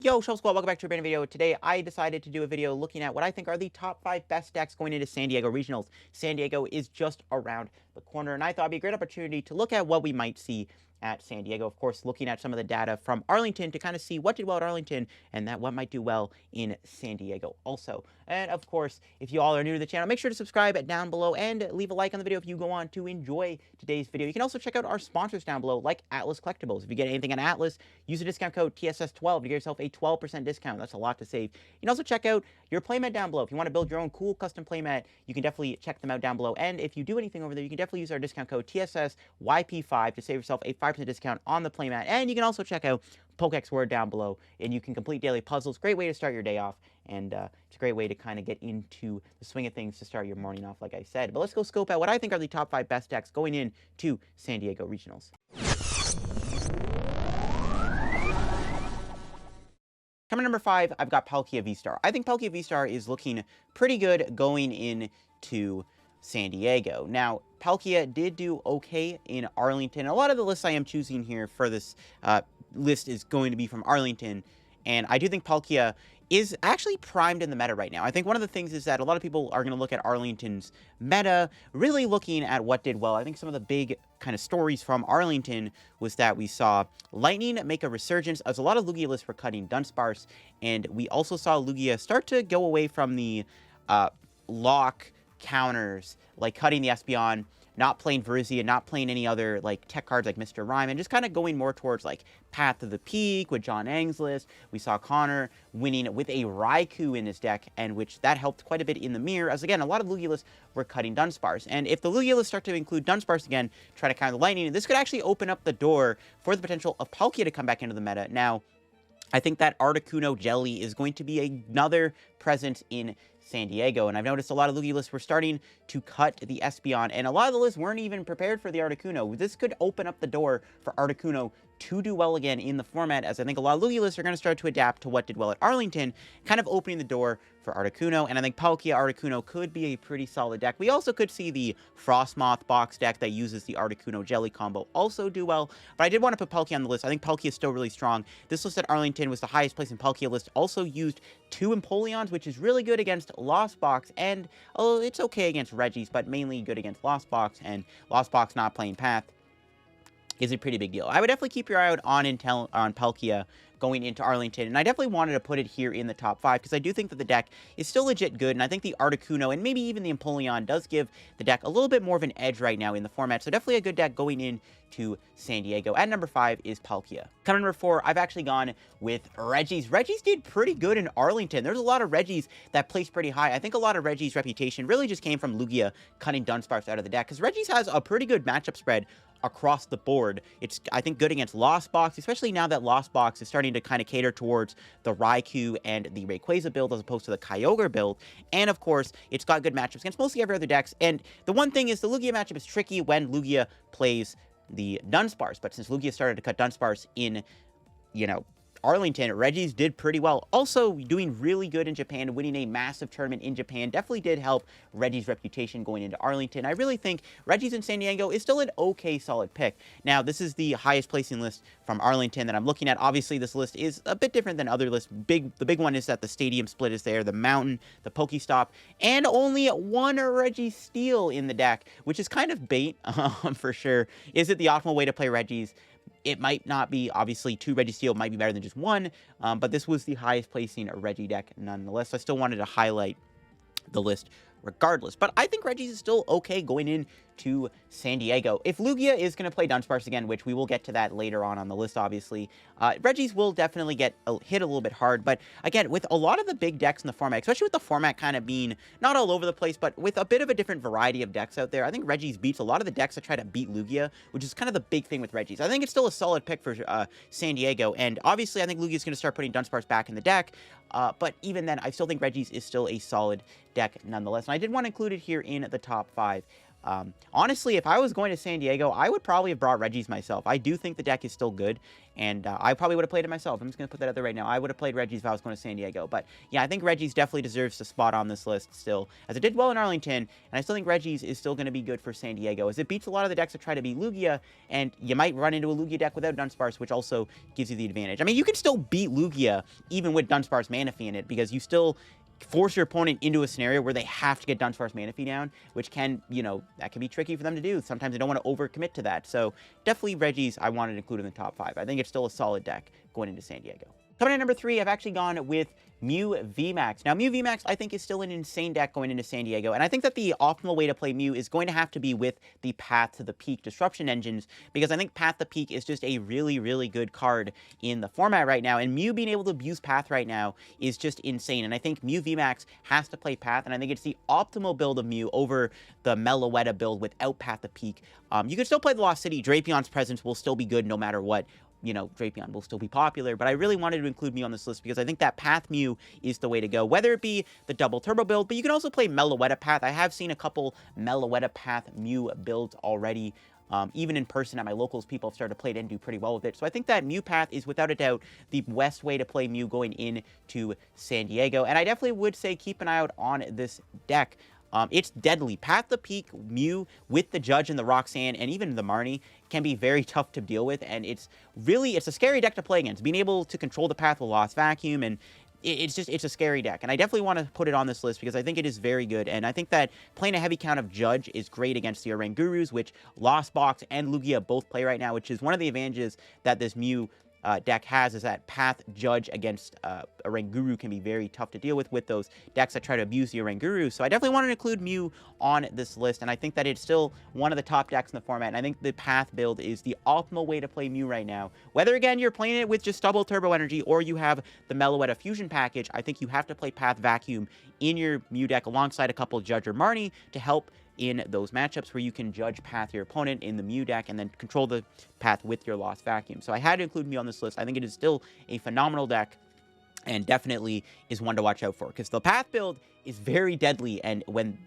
Yo, Shelf Squad, welcome back to a brand new video. Today, I decided to do a video looking at what I think are the top 5 best decks going into San Diego Regionals. San Diego is just around the corner, and I thought it'd be a great opportunity to look at what we might see at San Diego. Of course, looking at some of the data from Arlington to kind of see what did well at Arlington and that what might do well in San Diego also. And of course, if you all are new to the channel, make sure to subscribe down below and leave a like on the video if you go on to enjoy today's video. You can also check out our sponsors down below, like Atlas Collectibles. If you get anything on Atlas, use the discount code TSS12 to get yourself a 12% discount. That's a lot to save. You can also check out your playmat down below. If you want to build your own cool custom playmat, you can definitely check them out down below. And if you do anything over there, you can definitely use our discount code TSSYP5 to save yourself a 5% discount on the playmat. And you can also check out Pokerexword down below, and you can complete daily puzzles. Great way to start your day off, and it's a great way to kind of get into the swing of things to start your morning off, like I said. But let's go scope out what I think are the top 5 best decks going into San Diego Regionals. Coming number 5, I've got Palkia V-Star. I think Palkia V-Star is looking pretty good going into San Diego. Now, Palkia did do okay in Arlington. A lot of the lists I am choosing here for this list is going to be from Arlington, and I do think Palkia is actually primed in the meta right now. I think one of the things is that a lot of people are going to look at Arlington's meta, really looking at what did well. I think some of the big kind of stories from Arlington was that we saw Lightning make a resurgence, as a lot of Lugia lists were cutting Dunsparce, and we also saw Lugia start to go away from the lock counters, like cutting the Espeon, not playing Verizia, not playing any other like tech cards like Mr. Rhyme, and just kind of going more towards like Path to the Peak with John Ang's list. We saw Connor winning with a Raikou in his deck, and which that helped quite a bit in the mirror, as again, a lot of Lugia lists were cutting Dunsparce. And if the Lugia lists start to include Dunsparce again, try to counter the Lightning, this could actually open up the door for the potential of Palkia to come back into the meta. Now, I think that Articuno Jelly is going to be another presence in San Diego, and I've noticed a lot of Lugia lists were starting to cut the Espeon, and a lot of the lists weren't even prepared for the Articuno. This could open up the door for Articuno to do well again in the format, as I think a lot of Lugia lists are going to start to adapt to what did well at Arlington, kind of opening the door for Articuno, and I think Palkia Articuno could be a pretty solid deck. We also could see the Frostmoth box deck that uses the Articuno Jelly combo also do well, but I did want to put Palkia on the list. I think Palkia is still really strong. This list at Arlington was the highest place in Palkia list, also used 2 Empoleons, which is really good against Lostbox, and it's okay against Regis, but mainly good against Lostbox, and Lostbox not playing Path is a pretty big deal. I would definitely keep your eye out on Palkia going into Arlington, and I definitely wanted to put it here in the top 5, because I do think that the deck is still legit good, and I think the Articuno, and maybe even the Empoleon, does give the deck a little bit more of an edge right now in the format, so definitely a good deck going into San Diego. At number 5 is Palkia. Coming number 4, I've actually gone with Regis. Regis did pretty good in Arlington. There's a lot of Regis that placed pretty high. I think a lot of Regis' reputation really just came from Lugia cutting Dunsparce out of the deck, because Regis has a pretty good matchup spread across the board. It's, I think, good against Lostbox, especially now that Lostbox is starting to kind of cater towards the Raikou and the Rayquaza build as opposed to the Kyogre build. And of course, it's got good matchups against mostly every other decks. And the one thing is the Lugia matchup is tricky when Lugia plays the Dunsparce, but since Lugia started to cut Dunsparce in, Arlington, Regis did pretty well. Also, doing really good in Japan, winning a massive tournament in Japan definitely did help Regis' reputation going into Arlington. I really think Regis in San Diego is still an okay solid pick. Now, this is the highest placing list from Arlington that I'm looking at. Obviously, this list is a bit different than other lists. The big one is that the stadium split is there, the mountain, the Pokestop, and only 1 Regis Steel in the deck, which is kind of bait for sure. Is it the optimal way to play Regis? It might not be. Obviously, 2 Registeel might be better than just 1, but this was the highest placing Regi deck nonetheless. I still wanted to highlight the list regardless. But I think Regis is still okay going into San Diego. If Lugia is going to play Dunsparce again, which we will get to that later on the list, obviously, Regis will definitely get hit a little bit hard. But again, with a lot of the big decks in the format, especially with the format kind of being not all over the place, but with a bit of a different variety of decks out there, I think Regis beats a lot of the decks that try to beat Lugia, which is kind of the big thing with Regis. I think it's still a solid pick for San Diego, and obviously I think Lugia is going to start putting Dunsparce back in the deck, but even then, I still think Regis is still a solid deck nonetheless. And I did want to include it here in the top 5. Honestly, if I was going to San Diego, I would probably have brought Regis myself. I do think the deck is still good, and I probably would have played it myself. I'm just going to put that out there right now. I would have played Regis if I was going to San Diego. But yeah, I think Regis definitely deserves a spot on this list still, as it did well in Arlington, and I still think Regis is still going to be good for San Diego, as it beats a lot of the decks that try to beat Lugia, and you might run into a Lugia deck without Dunsparce, which also gives you the advantage. I mean, you can still beat Lugia even with Dunsparce Manaphy in it, because you still force your opponent into a scenario where they have to get Dunsparce Manaphy down, which can, you know, that can be tricky for them to do. Sometimes they don't want to overcommit to that. So definitely Regis, I wanted to include in the top 5. I think it's still a solid deck going into San Diego. Coming in at number 3, I've actually gone with Mew VMAX. Now, Mew VMAX, I think, is still an insane deck going into San Diego, and I think that the optimal way to play Mew is going to have to be with the Path to the Peak disruption engines, because I think Path to Peak is just a really, really good card in the format right now, and Mew being able to abuse Path right now is just insane, and I think Mew VMAX has to play Path, and I think it's the optimal build of Mew over the Meloetta build without Path to Peak. You can still play the Lost City. Drapion's presence will still be good no matter what. You know, Drapion will still be popular, but I really wanted to include Mew on this list because I think that Path Mew is the way to go, whether it be the double turbo build, but you can also play Meloetta Path. I have seen a couple Meloetta Path Mew builds already. Even in person at my locals, people have started to play it and do pretty well with it. So I think that Mew Path is without a doubt the best way to play Mew going into San Diego, and I definitely would say keep an eye out on this deck. It's deadly. Path the Peak Mew with the Judge and the Roxanne and even the Marnie can be very tough to deal with, and it's a scary deck to play against. Being able to control the path with Lost Vacuum, and it's a scary deck, and I definitely want to put it on this list because I think it is very good, and I think that playing a heavy count of Judge is great against the Orangurus, which Lostbox and Lugia both play right now, which is one of the advantages that this Mew deck has, is that Path Judge against Oranguru can be very tough to deal with those decks that try to abuse the Oranguru. So I definitely want to include Mew on this list, and I think that it's still one of the top decks in the format, and I think the Path build is the optimal way to play Mew right now. Whether, again, you're playing it with just double turbo energy or you have the Meloetta fusion package, I think you have to play Path Vacuum in your Mew deck alongside a couple Judge or Marnie to help in those matchups where you can judge path your opponent in the Mew deck and then control the path with your Lost Vacuum. So I had to include Mew on this list. I think it is still a phenomenal deck and definitely is one to watch out for, because the path build is very deadly, and when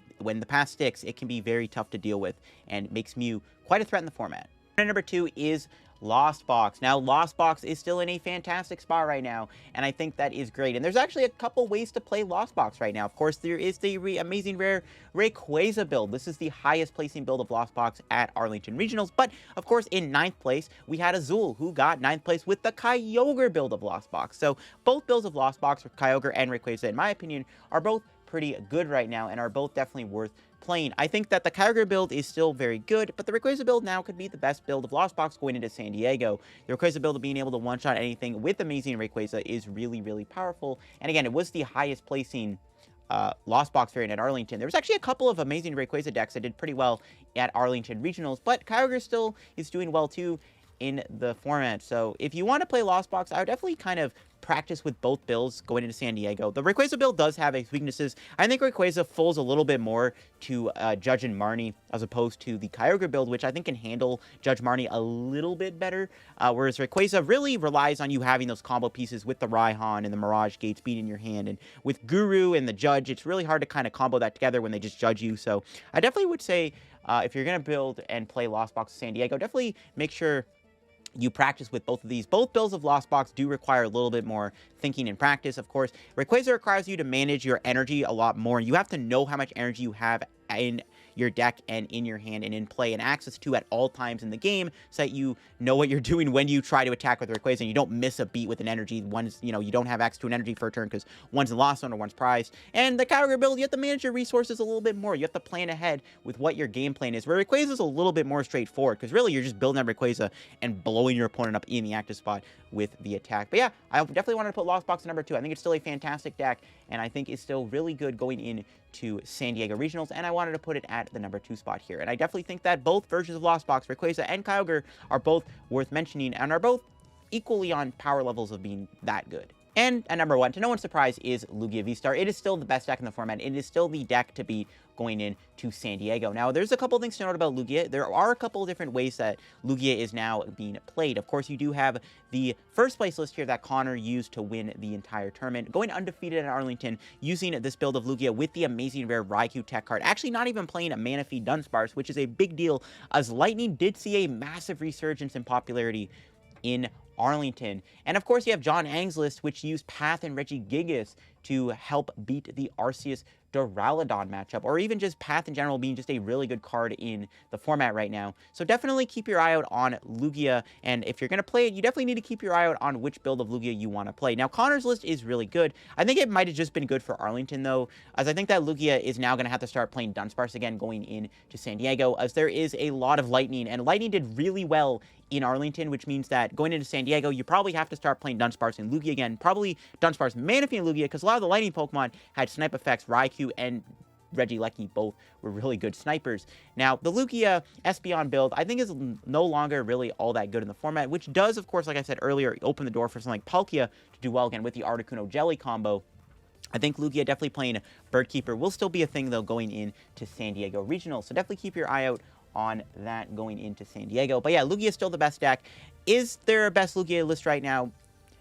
the path sticks, it can be very tough to deal with and makes Mew quite a threat in the format. And number 2 is Lostbox. Now, Lostbox is still in a fantastic spot right now, and I think that is great. And there's actually a couple ways to play Lostbox right now. Of course, there is the amazing rare Rayquaza build. This is the highest placing build of Lostbox at Arlington Regionals. But, of course, in 9th place, we had Azul, who got 9th place with the Kyogre build of Lostbox. So, both builds of Lostbox, Kyogre and Rayquaza, in my opinion, are both pretty good right now and are both definitely worth playing. I think that the Kyogre build is still very good, but the Rayquaza build now could be the best build of Lostbox going into San Diego. The Rayquaza build of being able to one-shot anything with amazing Rayquaza is really, really powerful. And again, it was the highest placing Lostbox variant at Arlington. There was actually a couple of amazing Rayquaza decks that did pretty well at Arlington Regionals, but Kyogre still is doing well too in the format. So if you want to play Lostbox, I would definitely kind of practice with both builds going into San Diego. The Rayquaza build does have its weaknesses. I think Rayquaza falls a little bit more to Judge and Marnie as opposed to the Kyogre build, which I think can handle Judge Marnie a little bit better, whereas Rayquaza really relies on you having those combo pieces with the Raihan and the Mirage Gates being in your hand, and with Guru and the Judge, it's really hard to kind of combo that together when they just judge you. So I definitely would say if you're going to build and play Lostbox San Diego, definitely make sure you practice with both of these. Both builds of Lostbox do require a little bit more thinking and practice, of course. Rayquaza requires you to manage your energy a lot more. You have to know how much energy you have in your deck and in your hand and in play and access to at all times in the game, so that you know what you're doing when you try to attack with Rayquaza and you don't miss a beat with an energy. One's, you don't have access to an energy for a turn because one's in Lost Zone or one's prized. And the Kyogre build, you have to manage your resources a little bit more. You have to plan ahead with what your game plan is, where Rayquaza is a little bit more straightforward, because really you're just building up Rayquaza and blowing your opponent up in the active spot with the attack. But yeah, I definitely wanted to put Lostbox at number 2. I think it's still a fantastic deck, and I think it's still really good going into San Diego Regionals, and I wanted to put it at the number 2 spot here. And I definitely think that both versions of Lostbox, Rayquaza and Kyogre, are both worth mentioning and are both equally on power levels of being that good. And at number 1, to no one's surprise, is Lugia V-Star. It is still the best deck in the format. It is still the deck to beat going into San Diego. Now, there's a couple things to note about Lugia. There are a couple of different ways that Lugia is now being played. Of course, you do have the first place list here that Connor used to win the entire tournament, going undefeated at Arlington, using this build of Lugia with the amazing rare Raikou tech card, actually not even playing a Manaphy Dunsparce, which is a big deal, as Lightning did see a massive resurgence in popularity in Arlington. And of course, you have John Ang's list, which used Path and Regigigas to help beat the Arceus Duraludon matchup, or even just Path in general being just a really good card in the format right now. So definitely keep your eye out on Lugia, and if you're going to play it, you definitely need to keep your eye out on which build of Lugia you want to play. Now, Connor's list is really good. I think it might have just been good for Arlington, though, as I think that Lugia is now going to have to start playing Dunsparce again going into San Diego, as there is a lot of Lightning, and Lightning did really well in Arlington, which means that going into San Diego, you probably have to start playing Dunsparce and Lugia again. Probably Dunsparce, Manaphy, and Lugia, because a lot of the Lightning Pokemon had snipe effects. Raikou and Regieleki both were really good snipers. Now, the Lugia Espeon build, I think, is no longer really all that good in the format, which does, of course, like I said earlier, open the door for something like Palkia to do well again with the Articuno Jelly combo. I think Lugia definitely playing Birdkeeper will still be a thing, though, going into San Diego Regional. So definitely keep your eye out on that going into San Diego. But yeah, Lugia is still the best deck. Is there a best Lugia list right now?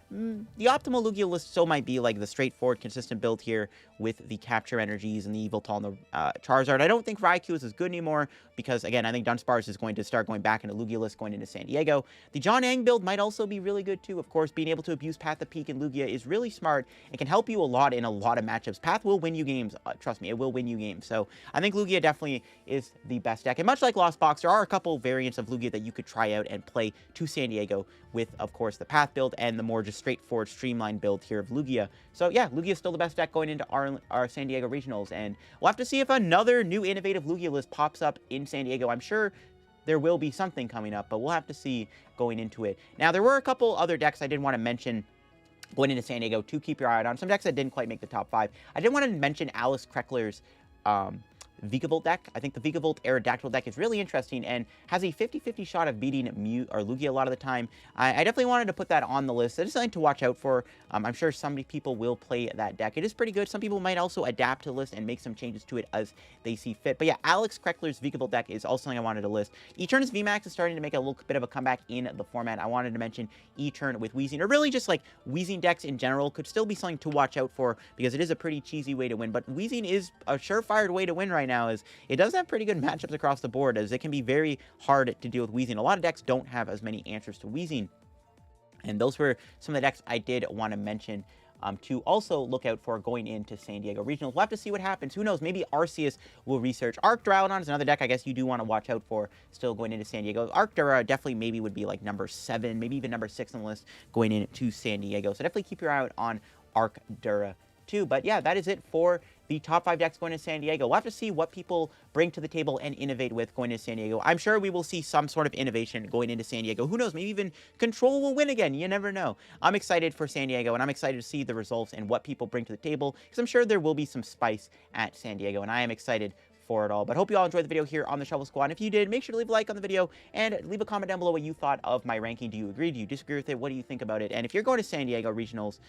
The optimal Lugia list still might be like the straightforward, consistent build here with the Capture Energies and the Yveltal and the Charizard. I don't think Raikou is as good anymore because, again, I think Dunsparce is going to start going back into Lugia list going into San Diego. The John Ang build might also be really good too. Of course, being able to abuse Path of Peak and Lugia is really smart and can help you a lot in a lot of matchups. Path will win you games. Trust me, it will win you games. So I think Lugia definitely is the best deck. And much like Lostbox, there are a couple variants of Lugia that you could try out and play to San Diego with, of course, the Path build and the more just straightforward, streamlined build here of Lugia. So yeah, Lugia is still the best deck going into our San Diego Regionals, and we'll have to see if another new innovative Lugia list pops up in San Diego. I'm sure there will be something coming up, but we'll have to see going into it. Now, there were a couple other decks I did want to mention going into San Diego to keep your eye out on. Some decks that didn't quite make the top 5. I did want to mention Alice Kreckler's Vigavolt deck. I think the Vigavolt Aerodactyl deck is really interesting and has a 50-50 shot of beating Mew or Lugia a lot of the time. I definitely wanted to put that on the list. It is something to watch out for. I'm sure some people will play that deck. It is pretty good. Some people might also adapt to the list and make some changes to it as they see fit. But yeah, Alex Kreckler's Vigavolt deck is also something I wanted to list. Eternus VMAX is starting to make a little bit of a comeback in the format. I wanted to mention Etern with Weezing, or really just like Weezing decks in general could still be something to watch out for because it is a pretty cheesy way to win. But Weezing is a surefire way to win right now, as it does have pretty good matchups across the board, as it can be very hard to deal with Weezing. A lot of decks don't have as many answers to Weezing. And those were some of the decks I did want to mention to also look out for going into San Diego Regionals. We'll have to see what happens. Who knows? Maybe Arceus will research. Arc Duraludon is another deck I guess you do want to watch out for still going into San Diego. Arc Dura definitely maybe would be like number 7, maybe even number 6 on the list going into San Diego. So definitely keep your eye out on Arc Dura too. But yeah, that is it for the top 5 decks going to San Diego. We'll have to see what people bring to the table and innovate with going to San Diego. I'm sure we will see some sort of innovation going into San Diego. Who knows? Maybe even Control will win again. You never know. I'm excited for San Diego, and I'm excited to see the results and what people bring to the table, because I'm sure there will be some spice at San Diego, and I am excited for it all. But hope you all enjoyed the video here on the Shovel Squad. And if you did, make sure to leave a like on the video and leave a comment down below what you thought of my ranking. Do you agree? Do you disagree with it? What do you think about it? And if you're going to San Diego Regionals,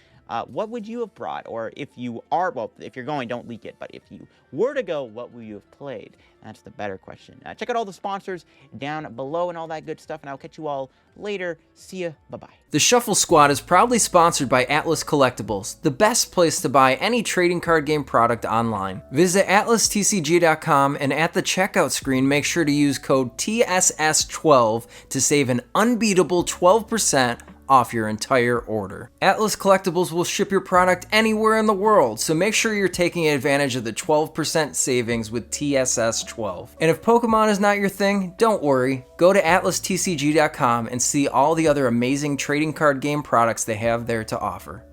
what would you have brought? Or if you are, well, if you're going, don't leak it. But if you were to go, what would you have played? That's the better question. Check out all the sponsors down below and all that good stuff. And I'll catch you all later. See ya. Bye-bye. The Shuffle Squad is proudly sponsored by Atlas Collectibles, the best place to buy any trading card game product online. Visit atlastcg.com and at the checkout screen, make sure to use code TSS12 to save an unbeatable 12% off your entire order. Atlas Collectibles will ship your product anywhere in the world, so make sure you're taking advantage of the 12% savings with TSS12. And if Pokemon is not your thing, don't worry. Go to atlastcg.com and see all the other amazing trading card game products they have there to offer.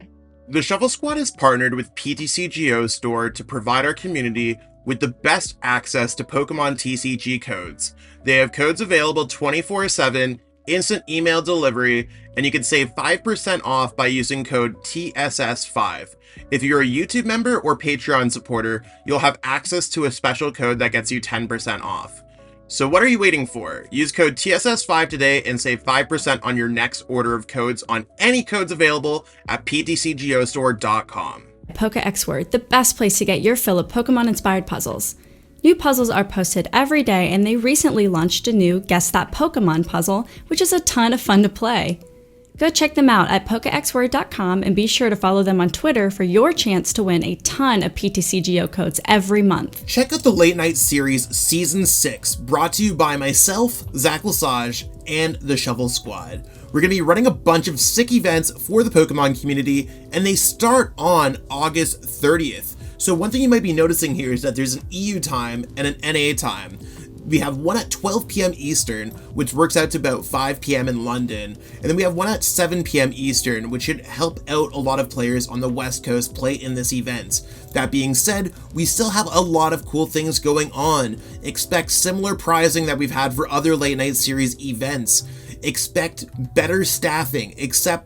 The Shuffle Squad is partnered with PTC Geo Store to provide our community with the best access to Pokemon TCG codes. They have codes available 24/7, instant email delivery, and you can save 5% off by using code TSS5. If you're a YouTube member or Patreon supporter, you'll have access to a special code that gets you 10% off. So what are you waiting for? Use code TSS5 today and save 5% on your next order of codes on any codes available at PTCGO Pokerexword, the best place to get your fill of Pokemon-inspired puzzles. New puzzles are posted every day, and they recently launched a new Guess That Pokemon puzzle, which is a ton of fun to play. Go check them out at Pokerexword.com and be sure to follow them on Twitter for your chance to win a ton of PTC Geo Codes every month. Check out the Late Night Series Season 6, brought to you by myself, Zach Lesage, and the Shovel Squad. We're going to be running a bunch of sick events for the Pokemon community, and they start on August 30th. So one thing you might be noticing here is that there's an EU time and an NA time. We have one at 12 p.m. Eastern, which works out to about 5 p.m. in London, and then we have one at 7 p.m. Eastern, which should help out a lot of players on the West Coast play in this event. That being said, we still have a lot of cool things going on. Expect similar prizing that we've had for other Late Night Series events. Expect better staffing, expect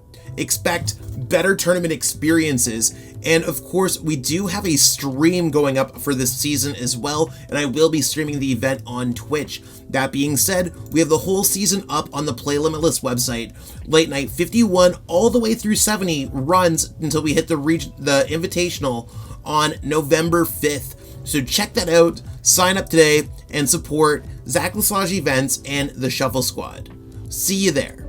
better tournament experiences, and of course we do have a stream going up for this season as well, and I will be streaming the event on Twitch. That being said, we have the whole season up on the Play Limitless website. Late Night 51 all the way through 70 runs until we hit the Invitational on November 5th. So check that out, sign up today, and support Zach Lesage Events and the Shuffle Squad. See you there.